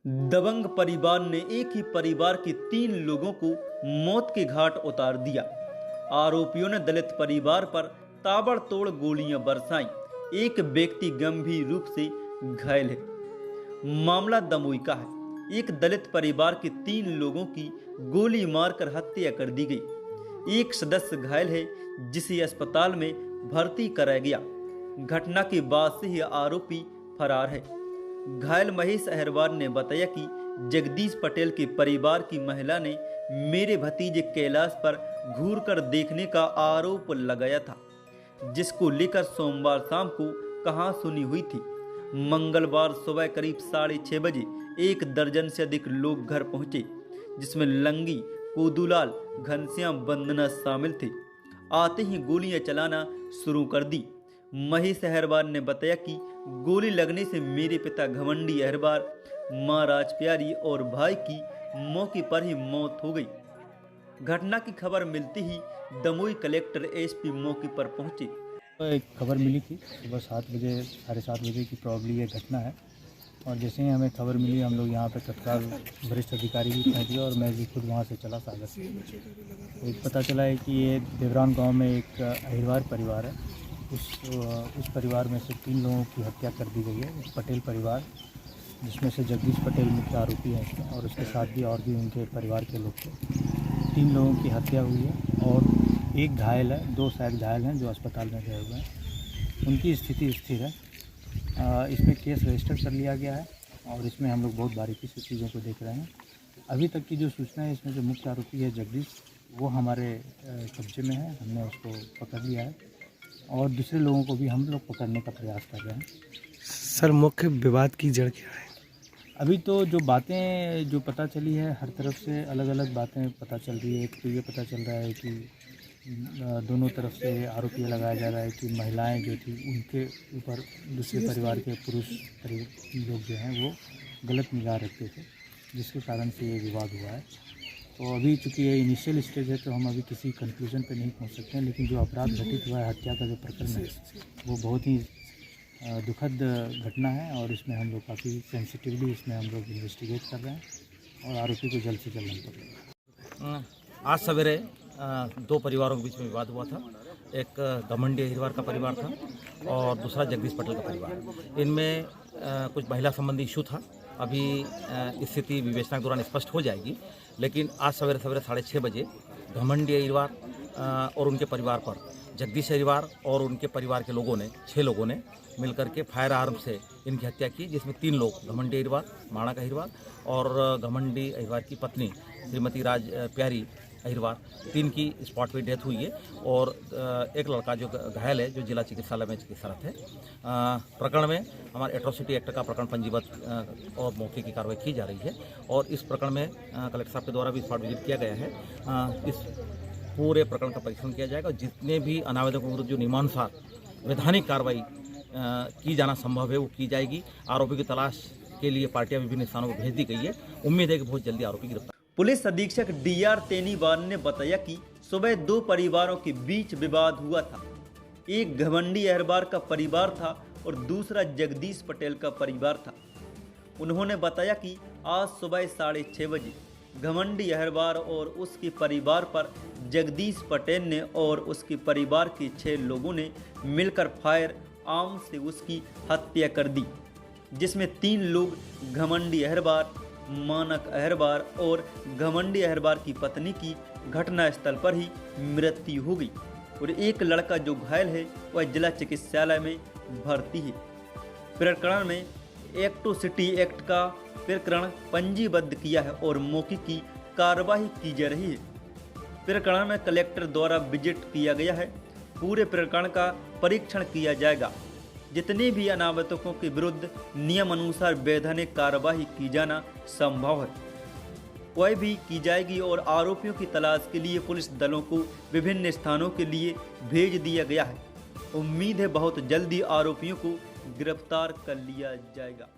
दबंग परिवार ने एक ही परिवार के 3 लोगों को मौत के घाट उतार दिया। आरोपियों ने दलित परिवार पर ताबड़तोड़ गोलियां बरसाईं। एक व्यक्ति गंभीर रूप से घायल है। मामला दमोई का है। एक दलित परिवार के 3 लोगों की गोली मारकर हत्या कर दी गई। एक सदस्य घायल है, जिसे अस्पताल में भर्ती कराया गया। घटना के बाद से ही आरोपी फरार है। घायल महेश अहरवार ने बताया कि जगदीश पटेल के परिवार की महिला ने मेरे भतीजे कैलाश पर घूरकर देखने का आरोप लगाया था, जिसको लेकर सोमवार शाम को कहासुनी हुई थी। मंगलवार सुबह करीब 6:30 बजे 1 दर्जन से अधिक लोग घर पहुंचे, जिसमें लंगी, कोदूलाल, घनश्याम, वंदना शामिल थे। आते ही गोलियां चलाना शुरू कर दी। महेश अहरवार ने बताया कि गोली लगने से मेरे पिता घमंडी अहरवार, मां राजप्यारी और भाई की मौके पर ही मौत हो गई। घटना की खबर मिलते ही दमोई कलेक्टर एसपी मौके पर पहुंचे। तो एक खबर मिली थी सुबह 7 बजे, 7:30 बजे की प्रॉब्ली ये घटना है। और जैसे ही हमें खबर मिली, हम लोग यहाँ पे तत्काल वरिष्ठ अधिकारी भी पहुँचे और मैं भी खुद वहाँ से चला सागर से। एक पता चला है कि ये देवरान गांव में एक अहिरवार परिवार है। उस परिवार में से 3 लोगों की हत्या कर दी गई है। एक पटेल परिवार, जिसमें से जगदीश पटेल मुख्य आरोपी है इसमें, और उसके साथ भी और भी उनके परिवार के लोग थे। 3 लोगों की हत्या हुई है और एक घायल है, 2 शायद घायल हैं जो अस्पताल में गए हुए हैं। उनकी स्थिति स्थिर है। इसमें केस रजिस्टर कर लिया गया है और इसमें हम लोग बहुत बारीकी से चीज़ों को देख रहे हैं। अभी तक की जो सूचना है, इसमें जो मुख्य आरोपी है जगदीश, वो हमारे कब्जे में है। हमने उसको पकड़ लिया है और दूसरे लोगों को भी हम लोग पकड़ने का प्रयास कर रहे हैं। सर, मुख्य विवाद की जड़ क्या है? अभी तो जो बातें जो पता चली है, हर तरफ से अलग अलग बातें पता चल रही है। एक तो ये पता चल रहा है कि दोनों तरफ से आरोप ये लगाया जा रहा है कि महिलाएं जो थी, उनके ऊपर दूसरे परिवार के पुरुष लोग जो हैं वो गलत निगाह रखते थे, जिसके कारण से ये विवाद हुआ है। तो अभी चूँकि ये इनिशियल स्टेज है, तो हम अभी किसी कंक्लूजन पे नहीं पहुंच सकते हैं। लेकिन जो अपराध घटित हुआ है, हत्या का जो प्रकरण है, वो बहुत ही दुखद घटना है और इसमें हम लोग काफ़ी सेंसिटिवली इसमें हम लोग इन्वेस्टिगेट कर रहे हैं और आरोपी को जल्द से जल्द हम पकड़ेंगे। आज सवेरे 2 परिवारों के बीच में विवाद हुआ था। एक घमंडी अहिरवार का परिवार था और दूसरा जगदीश पटेल का परिवार। इनमें कुछ महिला संबंधी इशू था। अभी स्थिति विवेचना के दौरान स्पष्ट हो जाएगी। लेकिन आज सवेरे 6:30 बजे घमंडी अहिरवार और उनके परिवार पर जगदीश अहिरवार और उनके परिवार के लोगों ने 6 लोगों ने मिलकर के फायर आर्म से इनकी हत्या की, जिसमें 3 लोग, घमंडी अहिरवार, माणक अहिरवार और घमंडी अहिरवार की पत्नी श्रीमती राजप्यारी अहिरवार, 3 की स्पॉट पे डेथ हुई है और एक लड़का जो घायल है, जो जिला चिकित्सालय में चिकित्सारत है। प्रकरण में हमारे एट्रोसिटी एक्ट का प्रकरण पंजीबद्ध और मौके की कार्रवाई की जा रही है और इस प्रकरण में कलेक्टर साहब के द्वारा भी स्पॉट विजिट किया गया है। इस पूरे प्रकरण का परीक्षण किया जाएगा और जितने भी अनावेदकों के विरुद्ध जो नियमानुसार वैधानिक कार्रवाई की जाना संभव है, वो की जाएगी। आरोपी की तलाश के लिए पार्टियां विभिन्न स्थानों को भेज दी गई है। उम्मीद है कि बहुत जल्दी आरोपी गिरफ्तार। पुलिस अधीक्षक DR तेनीवाल ने बताया कि सुबह 2 परिवारों के बीच विवाद हुआ था। एक घमंडी अहरवार का परिवार था और दूसरा जगदीश पटेल का परिवार था। उन्होंने बताया कि आज सुबह 6:30 बजे घमंडी अहरवार और उसके परिवार पर जगदीश पटेल ने और उसके परिवार के 6 लोगों ने मिलकर फायर आर्म से उसकी हत्या कर दी, जिसमें 3 लोग घमंडी अहरवार, मानक अहरवार और घमंडी अहरवार की पत्नी की घटनास्थल पर ही मृत्यु हो गई और एक लड़का जो घायल है, वह जिला चिकित्सालय में भर्ती है। प्रकरण में एट्रोसिटी एक्ट का प्रकरण पंजीबद्ध किया है और मौके की कार्रवाई की जा रही है। प्रकरण में कलेक्टर द्वारा विजिट किया गया है। पूरे प्रकरण का परीक्षण किया जाएगा। जितने भी अनावतकों के विरुद्ध नियम अनुसार वैधानिक कार्रवाई की जाना संभव है, वह भी की जाएगी और आरोपियों की तलाश के लिए पुलिस दलों को विभिन्न स्थानों के लिए भेज दिया गया है। उम्मीद है बहुत जल्दी आरोपियों को गिरफ्तार कर लिया जाएगा।